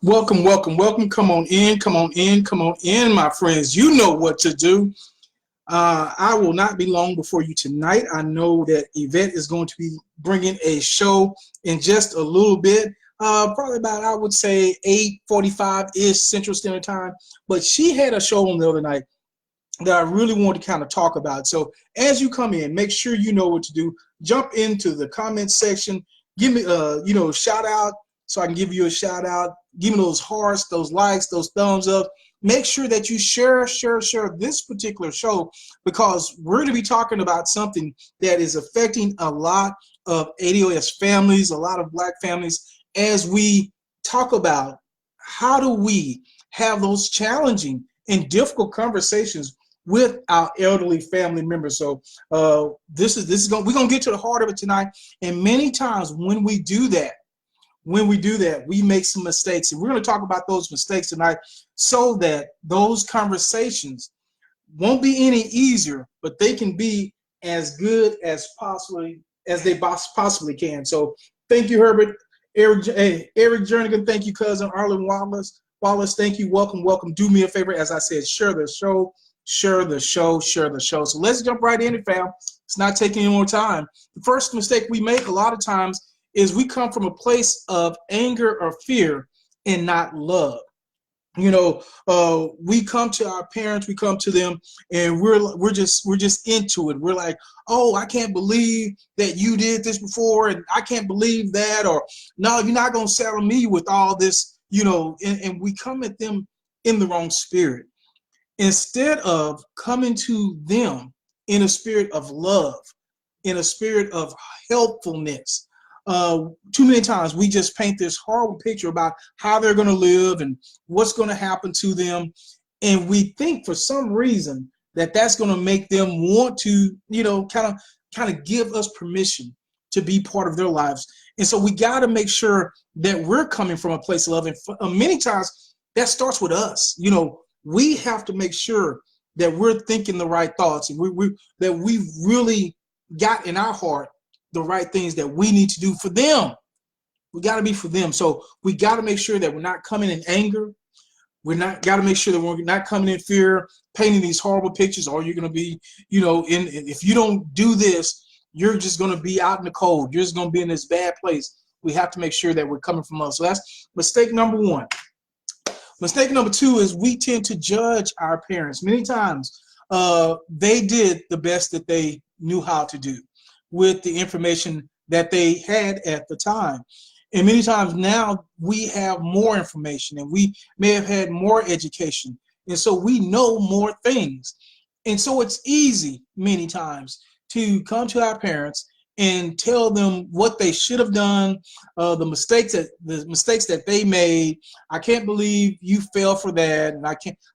Welcome, welcome, welcome. Come on in, come on in, come on in, my friends. You know what to do. I will not be long before you tonight. I know that Yvette is going to be bringing a show in just a little bit, probably about, I would say, 8:45-ish Central Standard Time. But she had a show on the other night that I really want to kind of talk about. So as you come in, make sure you know what to do. Jump into the comment section. Give me a shout out so I can give you a shout out. Give me those hearts, those likes, those thumbs up. Make sure that you share this particular show, because we're going to be talking about something that is affecting a lot of ADOS families, a lot of Black families, as we talk about how do we have those challenging and difficult conversations with our elderly family members. So this is we're gonna get to the heart of it tonight. And many times when we do that, we make some mistakes, and we're going to talk about those mistakes tonight, so that those conversations won't be any easier, but they can be as good as they possibly can. So thank you, Herbert. Eric Jernigan, thank you, cousin Arlen Wallace, thank you. Welcome. Do me a favor, as I said, share the show. So let's jump right in it, fam. It's not taking any more time. The first mistake we make a lot of times is we come from a place of anger or fear and not love. We come to our parents, we come to them, and we're just into it. We're like, oh, I can't believe that you did this before, and I can't believe that, or no, you're not gonna saddle me with all this, and we come at them in the wrong spirit. Instead of coming to them in a spirit of love, in a spirit of helpfulness, too many times we just paint this horrible picture about how they're going to live and what's going to happen to them. And we think for some reason that that's going to make them want to, kind of give us permission to be part of their lives. And so we got to make sure that we're coming from a place of love. And many times that starts with us. We have to make sure that we're thinking the right thoughts, and that we've really got in our heart the right things that we need to do for them. We got to be for them. So we got to make sure that we're not coming in anger. Got to make sure that we're not coming in fear, painting these horrible pictures. Or you're going to be, if you don't do this, you're just going to be out in the cold. You're just going to be in this bad place. We have to make sure that we're coming from us. So that's mistake number one. Mistake number two is we tend to judge our parents. Many times they did the best that they knew how to do with the information that they had at the time. And many times now we have more information, and we may have had more education. And so we know more things. And so it's easy many times to come to our parents and tell them what they should have done, the mistakes that they made. I can't believe you fell for that, and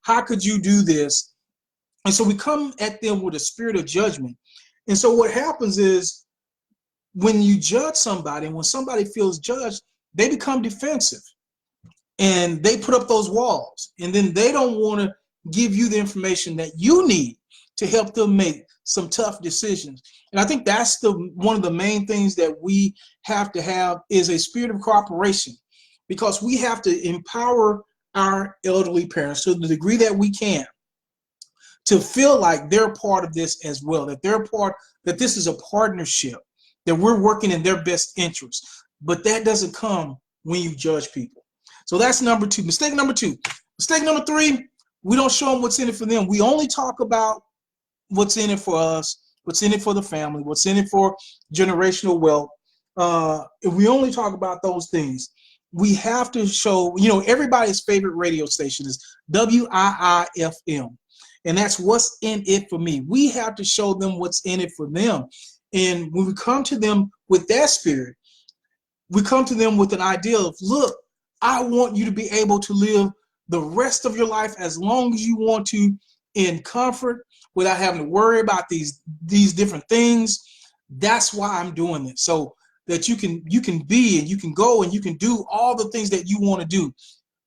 how could you do this? And so we come at them with a spirit of judgment. And so what happens is, when you judge somebody, and when somebody feels judged, they become defensive, and they put up those walls, and then they don't want to give you the information that you need to help them make some tough decisions. And I think that's one of the main things that we have to have, is a spirit of cooperation, because we have to empower our elderly parents to the degree that we can, to feel like they're part of this as well, that this is a partnership, that we're working in their best interest. But that doesn't come when you judge people. So that's number two. Mistake number two. Mistake number three, we don't show them what's in it for them. We only talk about what's in it for us, what's in it for the family, what's in it for generational wealth. If we only talk about those things, we have to show, everybody's favorite radio station is WIIFM. And that's what's in it for me. We have to show them what's in it for them. And when we come to them with that spirit, we come to them with an idea of, look, I want you to be able to live the rest of your life as long as you want to, in comfort, without having to worry about these different things. That's why I'm doing this, so that you can be, and you can go, and you can do all the things that you want to do.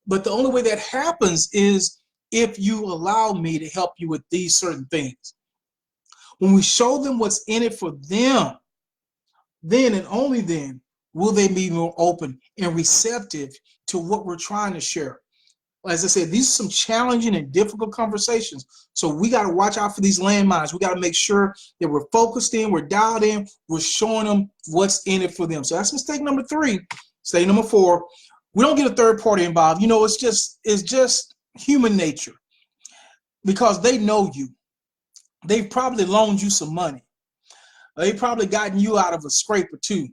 But the only way that happens is if you allow me to help you with these certain things. When we show them what's in it for them, then and only then Will they be more open and receptive to what we're trying to share? As I said, these are some challenging and difficult conversations. So we got to watch out for these landmines. We got to make sure that we're focused in, we're dialed in, we're showing them what's in it for them. So that's mistake number 3. Mistake number 4, we don't get a third party involved. You know, it's just human nature, because they know you. They've probably loaned you some money. They've probably gotten you out of a scrape or two.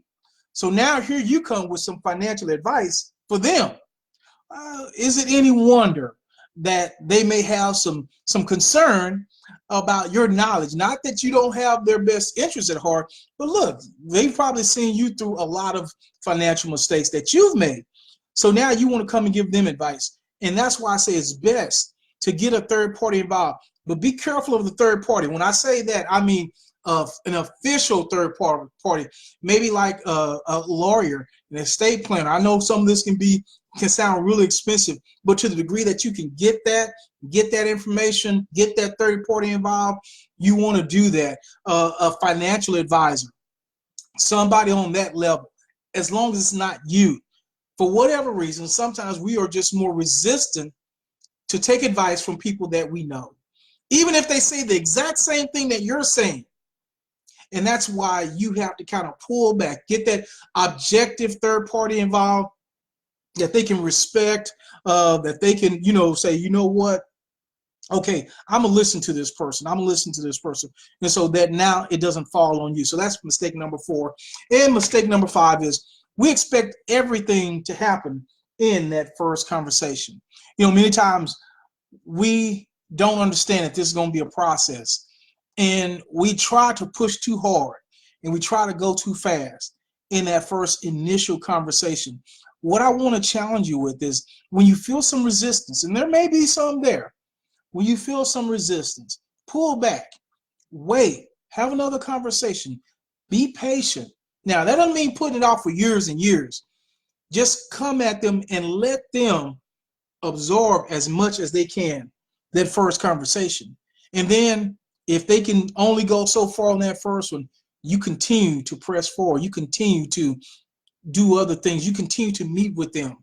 So now here you come with some financial advice for them. Is it any wonder that they may have some concern about your knowledge? Not that you don't have their best interest at heart, but look, they've probably seen you through a lot of financial mistakes that you've made. So now you want to come and give them advice. And that's why I say it's best to get a third party involved. But be careful of the third party. When I say that, I mean an official third party, maybe like a lawyer, an estate planner. I know some of this can sound really expensive, but to the degree that you can get that information, get that third party involved, you want to do that. A financial advisor, somebody on that level, as long as it's not you. For whatever reason, sometimes we are just more resistant to take advice from people that we know, even if they say the exact same thing that you're saying. And that's why you have to kind of pull back, get that objective third party involved that they can respect, that they can, say, you know what? Okay, I'm going to listen to this person. I'm going to listen to this person. And so that now it doesn't fall on you. So that's mistake number 4. And mistake number 5 is we expect everything to happen in that first conversation. Many times we don't understand that this is going to be a process. And we try to push too hard and we try to go too fast in that first initial conversation. What I want to challenge you with is when you feel some resistance, and there may be some there, when you feel some resistance, pull back, wait, have another conversation, be patient. Now, that doesn't mean putting it off for years and years. Just come at them and let them absorb as much as they can that first conversation. And then if they can only go so far on that first one, you continue to press forward. You continue to do other things. You continue to meet with them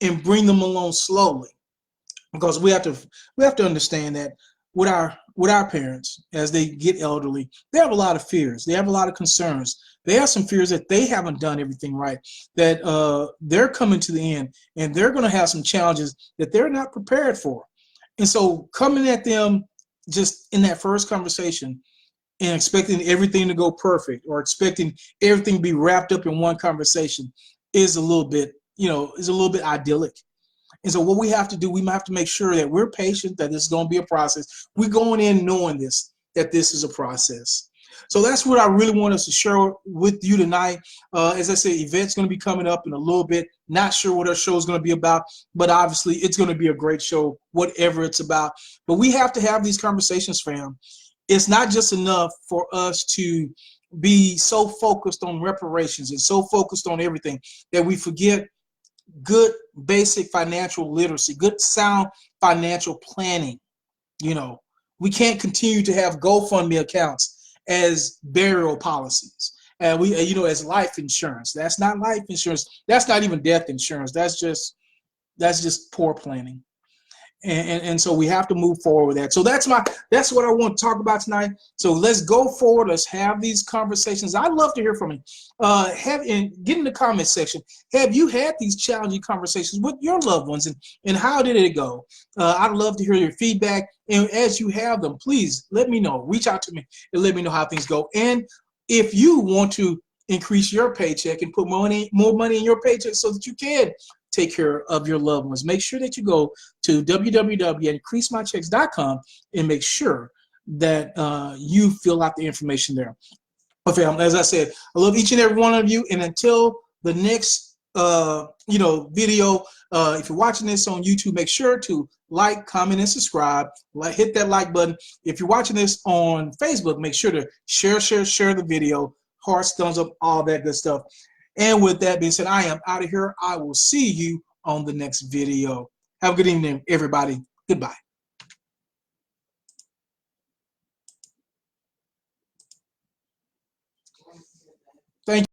and bring them along slowly, because we have to understand that with our parents, as they get elderly, they have a lot of fears. They have a lot of concerns. They have some fears that they haven't done everything right, that they're coming to the end, and they're going to have some challenges that they're not prepared for. And so coming at them just in that first conversation and expecting everything to go perfect, or expecting everything to be wrapped up in one conversation, is a little bit idyllic. And so what we have to do, we might have to make sure that we're patient, that this is going to be a process. We're going in knowing that this is a process. So that's what I really want us to share with you tonight. As I said, Yvette's going to be coming up in a little bit. Not sure what our show is going to be about, but obviously it's going to be a great show, whatever it's about. But we have to have these conversations, fam. It's not just enough for us to be so focused on reparations and so focused on everything that we forget good basic financial literacy, good sound financial planning. We can't continue to have GoFundMe accounts as burial policies, and we as life insurance. That's not life insurance. That's not even death insurance. That's just poor planning. And so we have to move forward with that. So that's what I want to talk about tonight. So let's go forward. Let's have these conversations. I'd love to hear from you. Get in the comment section. Have you had these challenging conversations with your loved ones, and how did it go? I'd love to hear your feedback. And as you have them, please let me know. Reach out to me and let me know how things go. And if you want to increase your paycheck and put more money in your paycheck so that you can take care of your loved ones, make sure that you go to www.increasemychecks.com and make sure that you fill out the information there. Okay, as I said, I love each and every one of you. And until the next video, if you're watching this on YouTube, make sure to like, comment, and subscribe. Hit that like button. If you're watching this on Facebook, make sure to share the video, hearts, thumbs up, all that good stuff. And with that being said, I am out of here. I will see you on the next video. Have a good evening, everybody. Goodbye. Thank you.